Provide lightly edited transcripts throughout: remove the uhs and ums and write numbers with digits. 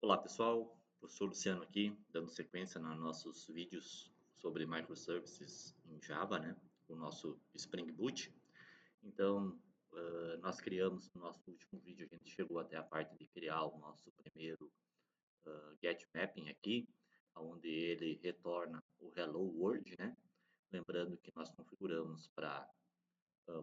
Olá pessoal, professor Luciano aqui, dando sequência nos nossos vídeos sobre microservices em Java, né? O nosso Spring Boot. Então, nós criamos no nosso último vídeo, a gente chegou até a parte de criar o nosso primeiro get mapping aqui, onde ele retorna o Hello World, né? Lembrando que nós configuramos para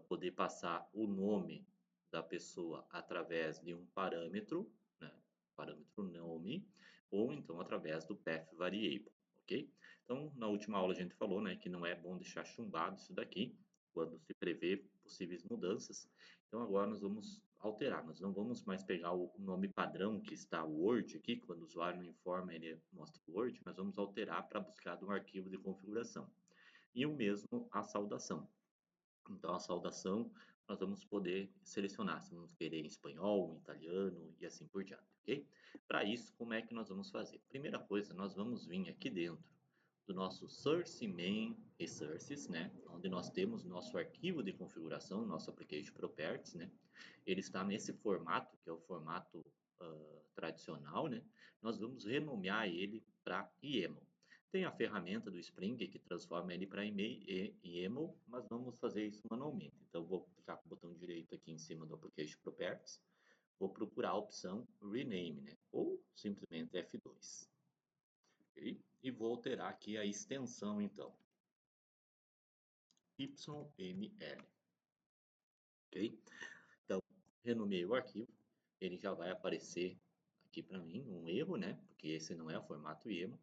poder passar o nome da pessoa através de um parâmetro, né? Parâmetro nome, ou então através do path variable, ok? Então, na última aula a gente falou, né, que não é bom deixar chumbado isso daqui, quando se prevê possíveis mudanças. Então, agora nós vamos alterar, nós não vamos mais pegar o nome padrão que está Word aqui, quando o usuário não informa, ele mostra o Word, nós vamos alterar para buscar de um arquivo de configuração. E o mesmo a saudação. Então, a saudação nós vamos poder selecionar se vamos querer em espanhol, em italiano e assim por diante, ok? Para isso, como é que nós vamos fazer? Primeira coisa, nós vamos vir aqui dentro do nosso source main resources, né? Onde nós temos nosso arquivo de configuração, nosso application properties, né? Ele está nesse formato, que é o formato tradicional, né? Nós vamos renomear ele para YAML. Tem a ferramenta do Spring que transforma ele para YAML, mas vamos fazer isso manualmente. Então, vou clicar com o botão direito aqui em cima do Application Properties, vou procurar a opção Rename, né? Ou simplesmente F2. Okay? E vou alterar aqui a extensão, então, YML. Ok? Então, renomeei o arquivo, ele já vai aparecer aqui para mim um erro, né? Porque esse não é o formato YAML.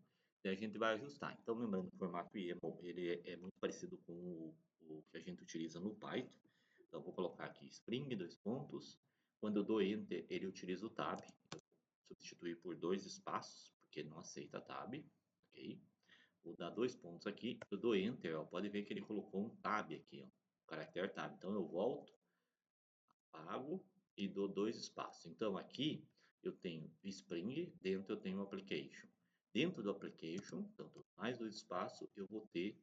E a gente vai ajustar. Então, lembrando que o formato YAML ele é muito parecido com o que a gente utiliza no Python. Então, vou colocar aqui Spring, dois pontos. Quando eu dou Enter, ele utiliza o Tab. Eu vou substituir por dois espaços, porque não aceita Tab. Ok? Vou dar dois pontos aqui. Eu dou Enter, ó, pode ver que ele colocou um Tab aqui, ó, o caractere Tab. Então, eu volto, apago e dou dois espaços. Então, aqui eu tenho Spring, dentro eu tenho Application. Dentro do Application, então, mais dois espaços, eu vou ter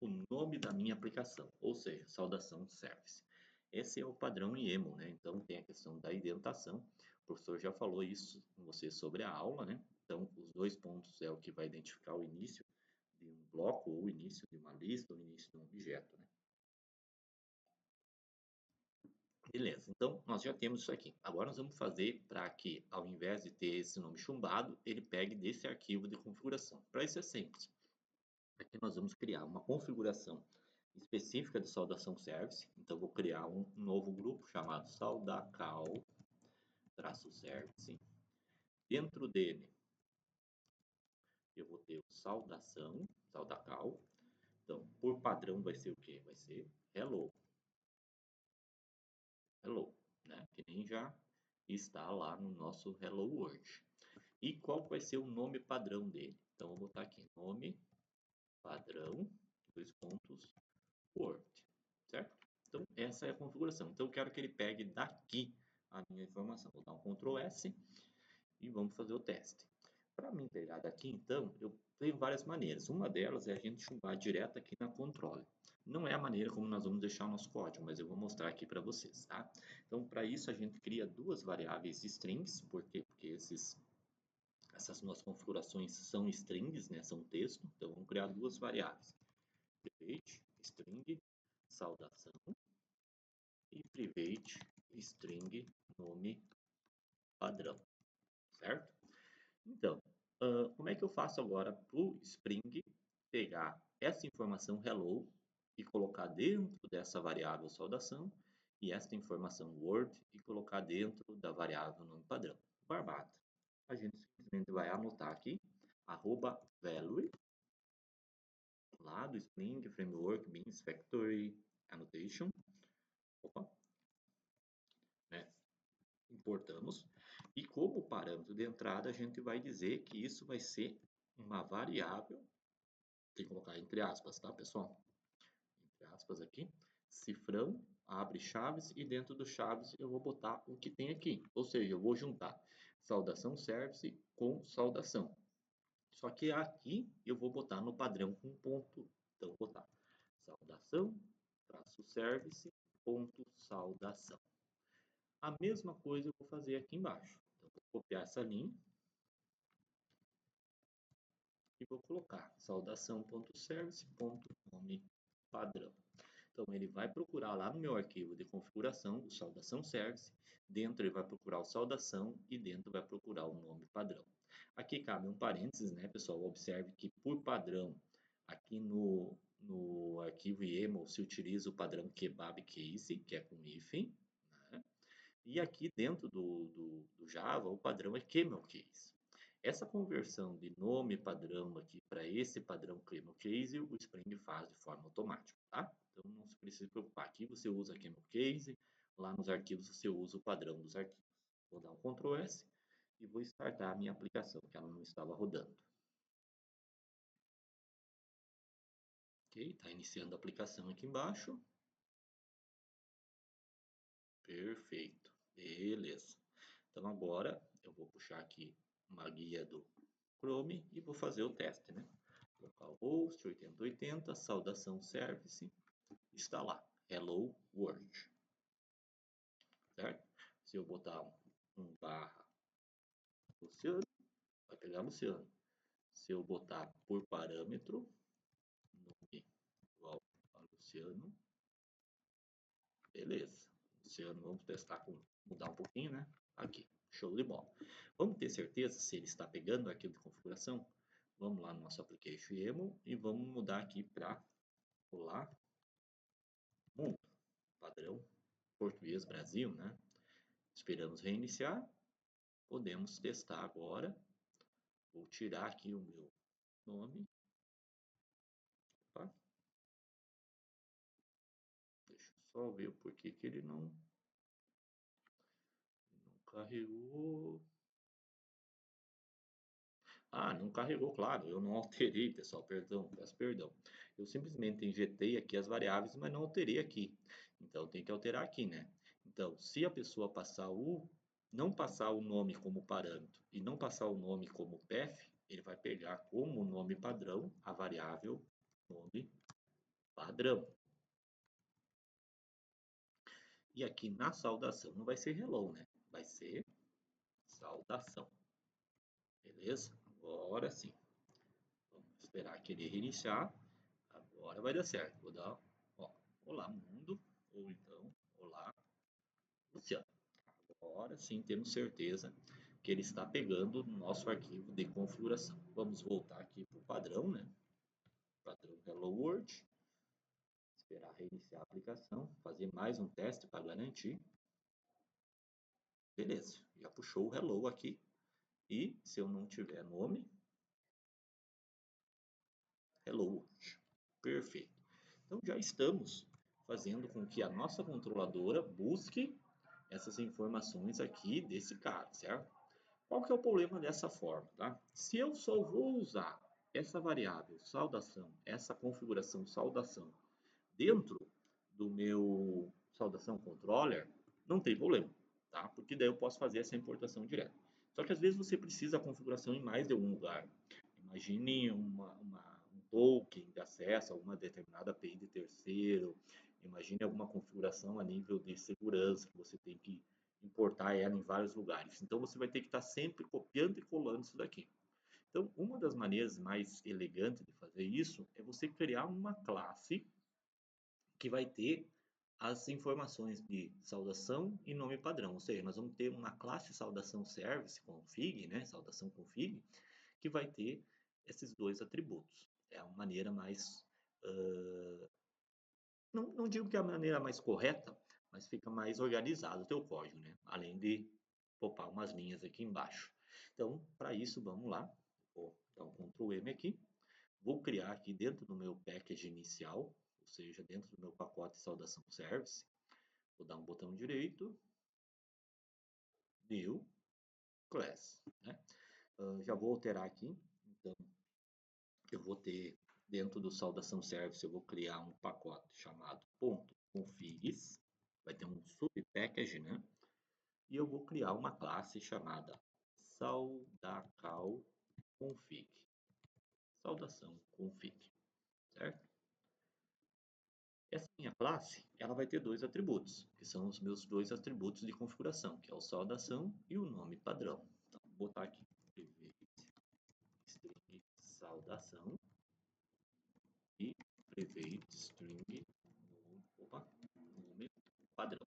o nome da minha aplicação, ou seja, saudação service. Esse é o padrão YAML, né? Então, tem a questão da indentação. O professor já falou isso com você sobre a aula, né? Então, os dois pontos é o que vai identificar o início de um bloco, ou o início de uma lista, ou o início de um objeto, né? Beleza, então nós já temos isso aqui. Agora nós vamos fazer para que, ao invés de ter esse nome chumbado, ele pegue desse arquivo de configuração. Para isso é simples. Aqui nós vamos criar uma configuração específica de saudação service. Então, vou criar um novo grupo chamado saudacal-service. Dentro dele, eu vou ter o saudação, saudacal. Então, por padrão vai ser o quê? Vai ser hello. Hello, né? Que nem já está lá no nosso Hello World. E qual vai ser o nome padrão dele? Então, vou botar aqui, nome padrão, dois pontos, Word, certo? Então, essa é a configuração. Então, eu quero que ele pegue daqui a minha informação. Vou dar um Ctrl S e vamos fazer o teste. Para me pegar daqui, então, eu tenho várias maneiras. Uma delas é a gente chumbar direto aqui na controle. Não é a maneira como nós vamos deixar o nosso código, mas eu vou mostrar aqui para vocês, tá? Então, para isso, a gente cria duas variáveis strings. Por quê? Porque essas nossas configurações são strings, né? São texto. Então, vamos criar duas variáveis. Private string saudação e private string nome padrão, certo? Então, como é que eu faço agora para o Spring pegar essa informação hello e colocar dentro dessa variável saudação e esta informação word e colocar dentro da variável nome padrão? Barbada. A gente simplesmente vai anotar aqui, @value, lá do Spring Framework Beans Factory Annotation. Opa, né? Importamos. E como parâmetro de entrada, a gente vai dizer que isso vai ser uma variável, tem que colocar entre aspas, tá, pessoal? Entre aspas aqui, cifrão, abre chaves e dentro do chaves eu vou botar o que tem aqui. Ou seja, eu vou juntar saudação service com saudação. Só que aqui eu vou botar no padrão com ponto. Então, vou botar saudação, traço service, ponto saudação. A mesma coisa eu vou fazer aqui embaixo. Então, vou copiar essa linha, e vou colocar saudação.service.nome padrão. Então, ele vai procurar lá no meu arquivo de configuração o saudação service, dentro ele vai procurar o saudação e dentro vai procurar o nome padrão. Aqui cabe um parênteses, né, pessoal? Observe que por padrão, aqui no arquivo YAML se utiliza o padrão kebab case, que é com hífen, né? E aqui dentro do Java, o padrão é camel case. Essa conversão de nome padrão aqui para esse padrão camel case, o Spring faz de forma automática, tá? Então não se precisa se preocupar. Aqui você usa camel case, lá nos arquivos você usa o padrão dos arquivos. Vou dar um Ctrl S e vou startar a minha aplicação, que ela não estava rodando. Ok, está iniciando a aplicação aqui embaixo. Perfeito, beleza. Então agora eu vou puxar aqui uma guia do Chrome e vou fazer o teste, né? Localhost 8080, saudação service, está lá, hello world, certo? Se eu botar um barra Luciano, vai pegar Luciano. Se eu botar por parâmetro, nome igual a Luciano, beleza. Luciano, vamos testar com, mudar um pouquinho, né? Aqui, show de bola. Vamos ter certeza se ele está pegando o arquivo de configuração? Vamos lá no nosso application YAML e vamos mudar aqui para Olá Mundo, padrão português Brasil, né? Esperamos reiniciar. Podemos testar agora. Vou tirar aqui o meu nome. Tá? Deixa eu só ver o porquê que ele não carregou. Ah, não carregou, claro. Eu não alterei, pessoal. Perdão, peço perdão. Eu simplesmente injetei aqui as variáveis, mas não alterei aqui. Então tem que alterar aqui, né? Então, se a pessoa não passar o nome como parâmetro e não passar o nome como path, ele vai pegar como nome padrão a variável nome padrão. E aqui na saudação não vai ser hello, né? Vai ser saudação. Beleza? Agora sim. Vamos esperar que ele reiniciar. Agora vai dar certo. Vou dar, ó, olá mundo, ou então, olá Luciano. Agora sim temos certeza que ele está pegando no nosso arquivo de configuração. Vamos voltar aqui para o padrão, né? Padrão Hello World. Esperar reiniciar a aplicação. Fazer mais um teste para garantir. Beleza, já puxou o Hello aqui. E se eu não tiver nome, Hello World. Perfeito. Então já estamos fazendo com que a nossa controladora busque essas informações aqui desse cara, certo? Qual que é o problema dessa forma, tá? Se eu só vou usar essa variável saudação, essa configuração saudação dentro do meu saudação controller, não tem problema, tá? Porque daí eu posso fazer essa importação direta. Só que às vezes você precisa da configuração em mais de algum lugar. Imagine um token de acesso a uma determinada API de terceiro. Imagine alguma configuração a nível de segurança que você tem que importar ela em vários lugares. Então você vai ter que estar sempre copiando e colando isso daqui. Então, uma das maneiras mais elegantes de fazer isso é você criar uma classe que vai ter as informações de saudação e nome padrão. Ou seja, nós vamos ter uma classe saudação service config, né, saudação config, que vai ter esses dois atributos. É a maneira mais não digo que é a maneira mais correta, mas fica mais organizado o teu código, né? Além de popar umas linhas aqui embaixo. Então, para isso, vamos lá. Vou dar um Ctrl M aqui. Vou criar aqui dentro do meu package inicial, ou seja, dentro do meu pacote de saudação service. Vou dar um botão direito, New Class. Né? Já vou alterar aqui. Então, eu vou ter dentro do saudação service, eu vou criar um pacote chamado .configs. Vai ter um subpackage, né? E eu vou criar uma classe chamada saudacalconfig. Saudação config, certo? Essa minha classe, ela vai ter dois atributos, que são os meus dois atributos de configuração, que é o saudação e o nome padrão. Então, vou botar aqui string saudação. private string nome padrão.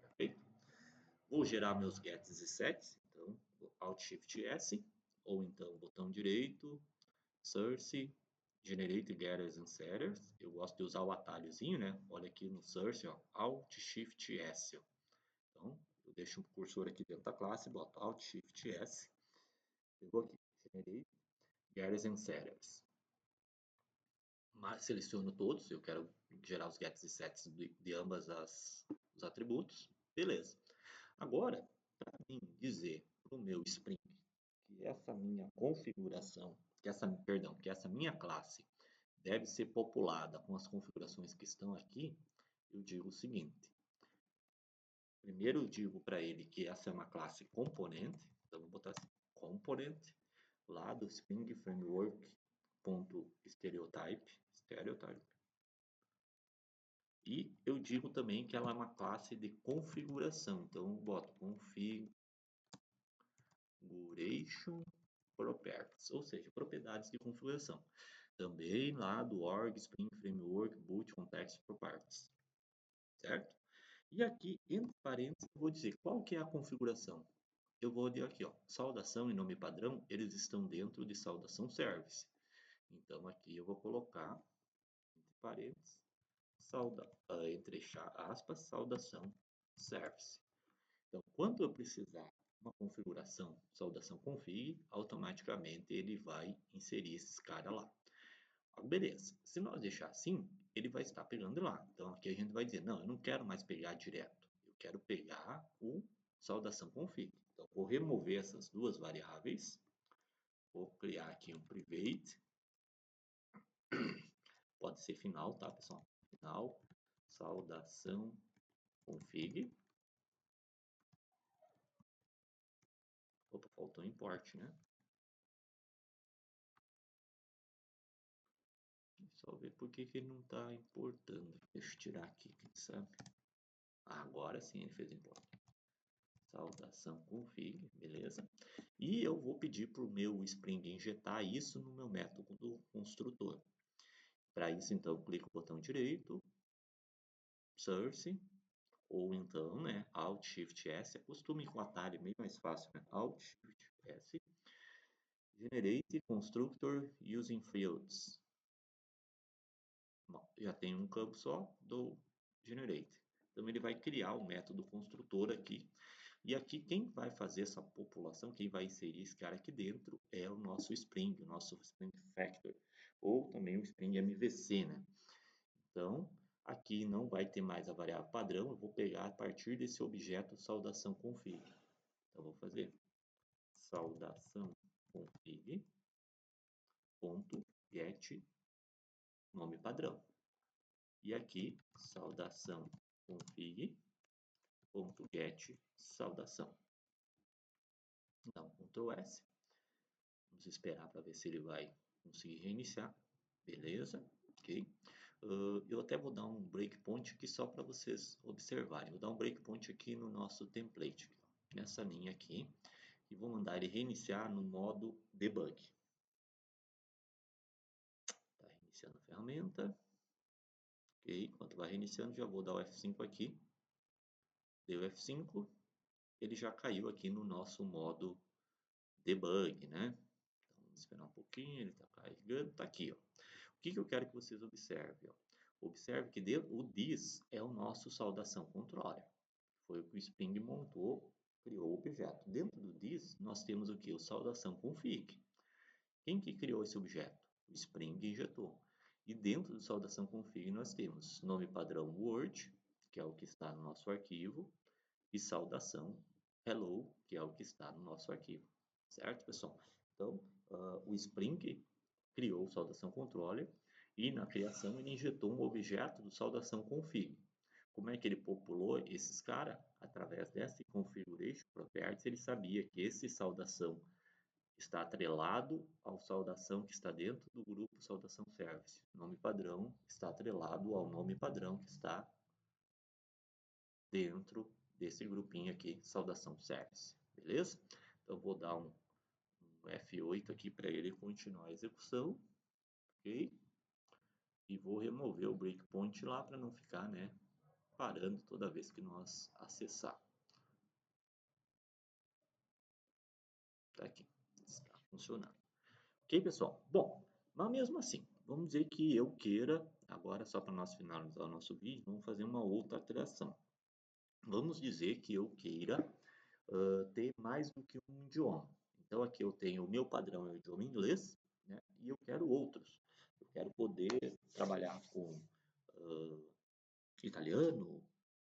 Perfeito? Vou gerar meus gets e sets, então Alt Shift S, ou então botão direito, source, generate getters and setters. Eu gosto de usar o atalhozinho, né? Olha aqui no source, ó, Alt Shift S. Ó. Então, eu deixo um cursor aqui dentro da classe, boto Alt Shift S. Eu vou aqui, generate getters and setters. Mas seleciono todos, eu quero gerar os gets e sets de ambas os atributos. Beleza. Agora, para mim dizer para o meu Spring que essa minha configuração, que essa minha classe deve ser populada com as configurações que estão aqui, eu digo o seguinte. Primeiro eu digo para ele que essa é uma classe componente, então vou botar assim, component, lá do Spring Framework.stereotype, e eu digo também que ela é uma classe de configuração, então eu boto configuration properties, ou seja, propriedades de configuração. Também lá do org Spring Framework boot context properties, certo? E aqui, entre parênteses, eu vou dizer qual que é a configuração. Eu vou dizer aqui, ó, saudação e nome padrão, eles estão dentro de saudação service. Então, aqui eu vou colocar, entre parênteses, entre aspas, saudação service. Então, quando eu precisar uma configuração saudação config, automaticamente ele vai inserir esses caras lá. Beleza, se nós deixar assim, ele vai estar pegando lá. Então aqui a gente vai dizer, não, eu não quero mais pegar direto, eu quero pegar o saudação config. Então vou remover essas duas variáveis, vou criar aqui um private, pode ser final, tá pessoal? Final, saudação config. Opa, faltou import, né? Só ver por que ele não está importando. Deixa eu tirar aqui, quem sabe. Agora sim ele fez import. Saudação config, beleza? E eu vou pedir para o meu Spring injetar isso no meu método do construtor. Para isso, então, eu clico no botão direito, source, ou então, né, Alt Shift S. Acostume com o atalho, é meio mais fácil, né? Alt Shift S. Generate constructor using fields. Bom, já tem um campo só do generate. Então ele vai criar o método construtor aqui. E aqui quem vai fazer essa população, quem vai inserir esse cara aqui dentro é o nosso Spring, o nosso Spring Factor, ou também o Spring MVC, né? Então, aqui não vai ter mais a variável padrão, eu vou pegar a partir desse objeto saudação config. Então, vou fazer saudação config ponto get nome padrão. E aqui, saudação config ponto get saudação. Então, Ctrl S. Vamos esperar para ver se ele vai conseguir reiniciar. Beleza, ok. Eu até vou dar um breakpoint aqui só para vocês observarem. Vou dar um breakpoint aqui no nosso template, nessa linha aqui, e vou mandar ele reiniciar no modo debug. Está reiniciando a ferramenta. Ok, enquanto vai reiniciando, já vou dar o F5 aqui. Deu F5, ele já caiu aqui no nosso modo debug, né? Então, vamos esperar um pouquinho, ele está carregando, está aqui, ó. O que eu quero que vocês observem? Ó? Observe que o this é o nosso saudação controller. Foi o que o Spring montou, criou o objeto. Dentro do this, nós temos o que? O saudação config. Quem que criou esse objeto? O Spring injetou. E dentro do saudação config nós temos nome padrão Word, que é o que está no nosso arquivo, e saudação Hello, que é o que está no nosso arquivo. Certo, pessoal? Então, o Spring criou o saudação controller e na criação ele injetou um objeto do saudação config. Como é que ele populou esses caras? Através dessa configuration properties, ele sabia que esse saudação está atrelado ao saudação que está dentro do grupo saudação service. O nome padrão está atrelado ao nome padrão que está dentro desse grupinho aqui, saudação service. Beleza? Então, vou dar um F8 aqui para ele continuar a execução. Ok? E vou remover o breakpoint lá para não ficar, né, parando toda vez que nós acessar. Tá aqui, está funcionando. Ok, pessoal? Bom, mas mesmo assim, vamos dizer que eu queira, agora só para nós finalizar o nosso vídeo, vamos fazer uma outra alteração. Vamos dizer que eu queira ter mais do que um idioma. Então aqui eu tenho o meu padrão é o idioma inglês, né? E eu quero outros. Eu quero poder trabalhar com uh, italiano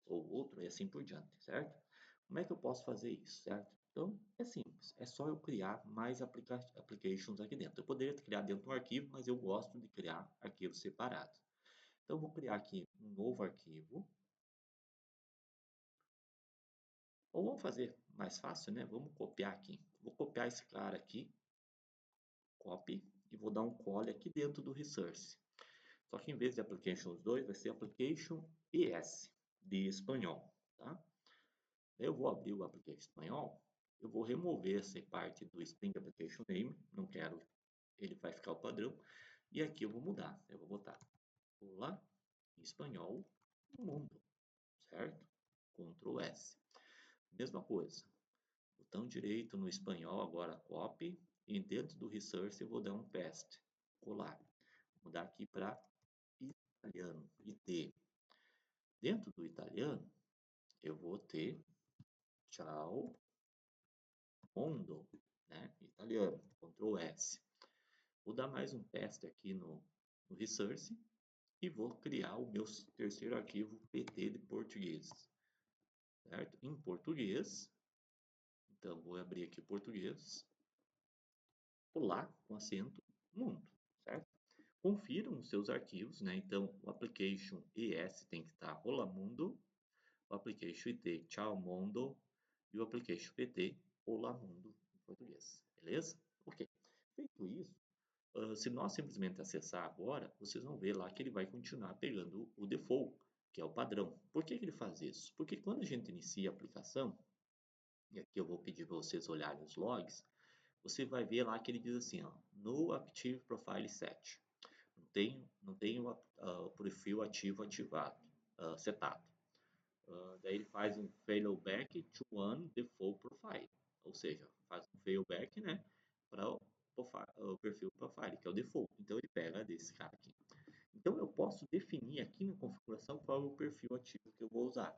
ou outro e assim por diante, certo? Como é que eu posso fazer isso, certo? Então é simples, é só eu criar mais applications aqui dentro. Eu poderia criar dentro de um arquivo, mas eu gosto de criar arquivos separados. Então eu vou criar aqui um novo arquivo. Ou vamos fazer mais fácil, né? Vamos copiar aqui. Vou copiar esse cara aqui, copy, e vou dar um call aqui dentro do resource. Só que em vez de applications 2, vai ser application ES, de espanhol, tá? Eu vou abrir o application espanhol, eu vou remover essa parte do Spring Application Name, não quero, ele vai ficar o padrão, e aqui eu vou mudar, eu vou botar Olá, espanhol, mundo, certo? Ctrl S. Mesma coisa, botão direito no espanhol, agora copy, e dentro do resource eu vou dar um paste, colar. Vou mudar aqui para italiano, IT. Dentro do italiano, eu vou ter ciao mondo, né? Italiano, Ctrl S. Vou dar mais um paste aqui no resource e vou criar o meu terceiro arquivo PT de português, certo? Em português, então vou abrir aqui português, pular com acento mundo, certo? Confiram os seus arquivos, né? Então o application ES tem que estar Rolamundo, o application IT Tchau Mundo e o application PT Olá Mundo em português, beleza? Ok. Feito isso, se nós simplesmente acessar agora, vocês vão ver lá que ele vai continuar pegando o default, que é o padrão. Por que ele faz isso? Porque quando a gente inicia a aplicação, e aqui eu vou pedir para vocês olharem os logs, você vai ver lá que ele diz assim, ó, no Active Profile Set. Não tem o perfil ativo ativado, setado. Daí ele faz um failback to one default profile, ou seja, faz um failback, né, para o perfil profile, que é o default. Então ele pega desse cara aqui. Então eu posso definir aqui na configuração qual é o perfil ativo que eu vou usar.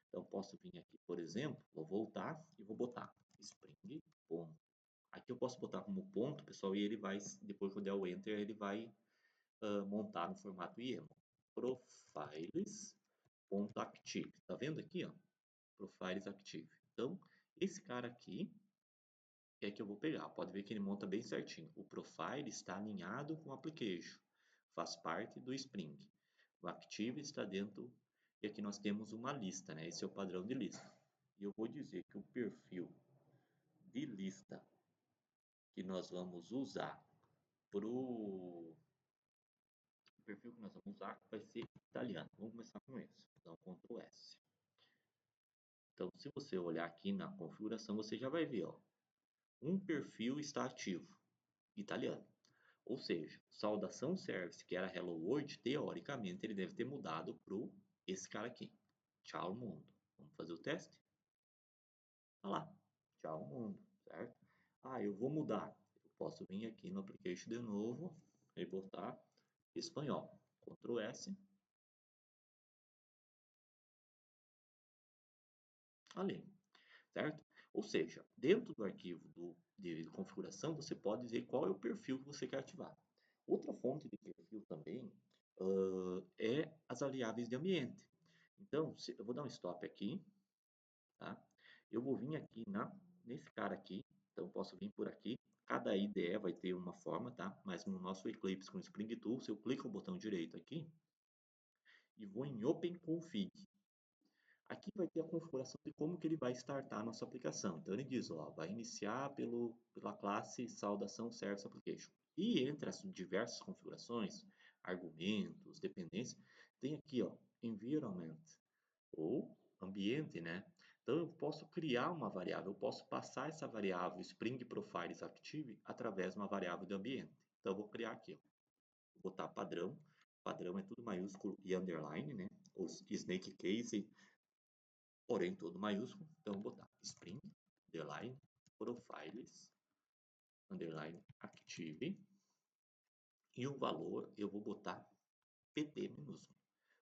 Então posso vir aqui, por exemplo, vou voltar e vou botar Spring ponto. Aqui eu posso botar como ponto, pessoal, e ele vai, depois que eu der o Enter, ele vai montar no formato YAML. Profiles.active. Tá vendo aqui, ó? Profiles Active. Então, esse cara aqui é que eu vou pegar. Pode ver que ele monta bem certinho. O profile está alinhado com o application. Faz parte do Spring. O Active está dentro. E aqui nós temos uma lista, né? Esse é o padrão de lista. E eu vou dizer que o perfil de lista que nós vamos usar para o perfil que nós vamos usar vai ser italiano. Vamos começar com esse. Então, Ctrl S. Então, se você olhar aqui na configuração, você já vai ver, ó, um perfil está ativo, italiano. Ou seja, saudação service, que era Hello World, teoricamente ele deve ter mudado para esse cara aqui. Tchau, mundo. Vamos fazer o teste? Olha lá. Tchau, mundo. Certo? Ah, eu vou mudar. Eu posso vir aqui no application de novo e botar espanhol. Ctrl S. Ali. Certo? Ou seja, dentro do arquivo de configuração, você pode dizer qual é o perfil que você quer ativar. Outra fonte de perfil também é as variáveis de ambiente. Então, eu vou dar um stop aqui, tá? Eu vou vir aqui nesse cara aqui, então posso vir por aqui. Cada IDE vai ter uma forma, tá? Mas no nosso Eclipse com Spring Tool, se eu clico no botão direito aqui e vou em Open Config, aqui vai ter a configuração de como que ele vai startar a nossa aplicação. Então ele diz, ó, vai iniciar pela classe Saudação Service Application. E entre as diversas configurações, argumentos, dependências, tem aqui, ó, Environment ou ambiente, né? Então eu posso criar uma variável, eu posso passar essa variável Spring Profiles Active através de uma variável de ambiente. Então eu vou criar aqui, ó, vou botar padrão padrão é tudo maiúsculo e underline, né? Os snake case, porém tudo maiúsculo. Então, vou botar Spring, underline, profiles, underline, active. E o valor eu vou botar PT minúsculo.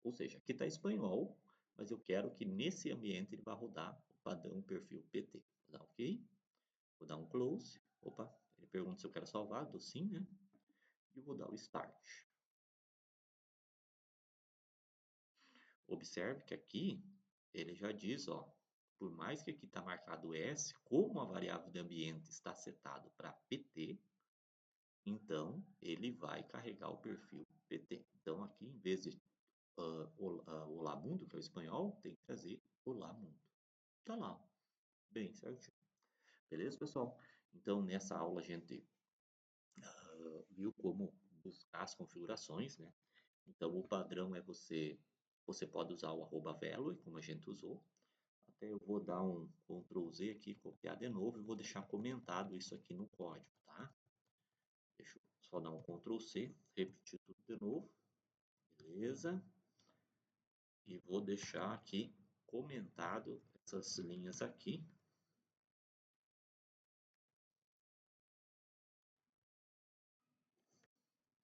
Ou seja, aqui está espanhol, mas eu quero que nesse ambiente ele vá rodar o padrão perfil PT. Vou dar OK. Vou dar um close. Opa, ele pergunta se eu quero salvar. Dou sim, né? E vou dar o start. Observe que aqui ele já diz, ó, por mais que aqui está marcado S, como a variável de ambiente está setado para PT, então ele vai carregar o perfil PT. Então aqui, em vez de Olá Mundo, que é o espanhol, tem que trazer Olá Mundo. Tá lá, bem certinho. Beleza, pessoal? Então, nessa aula a gente viu como buscar as configurações, né? Então, o padrão é você pode usar o @value, como a gente usou. Até eu vou dar um Ctrl Z aqui, copiar de novo e vou deixar comentado isso aqui no código, tá? Deixa eu só dar um Ctrl C, repetir tudo de novo, beleza? E vou deixar aqui comentado essas linhas aqui.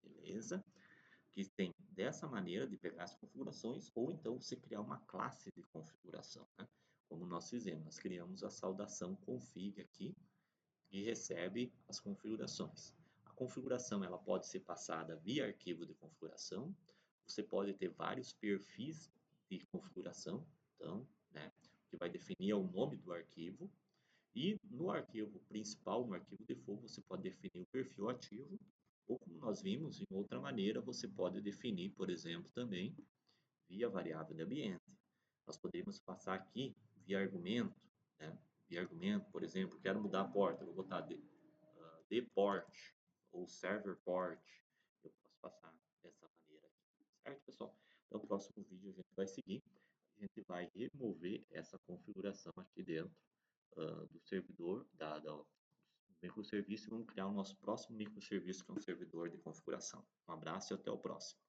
Beleza? Que tem dessa maneira de pegar as configurações, ou então você criar uma classe de configuração, né? Como nós fizemos, nós criamos a saudação config aqui e recebe as configurações. A configuração ela pode ser passada via arquivo de configuração, você pode ter vários perfis de configuração, então, né, que vai definir o nome do arquivo, e no arquivo principal, no arquivo default, você pode definir o perfil ativo, ou como nós vimos, em outra maneira, você pode definir, por exemplo, também via variável de ambiente. Nós podemos passar aqui via argumento, né? Via argumento, por exemplo, quero mudar a porta, vou botar de port ou server port. Eu posso passar dessa maneira aqui, certo, pessoal? Então, no próximo vídeo a gente vai seguir. A gente vai remover essa configuração aqui dentro do servidor, do microserviço, e vamos criar o nosso próximo microserviço, que é um servidor de configuração. Um abraço e até o próximo.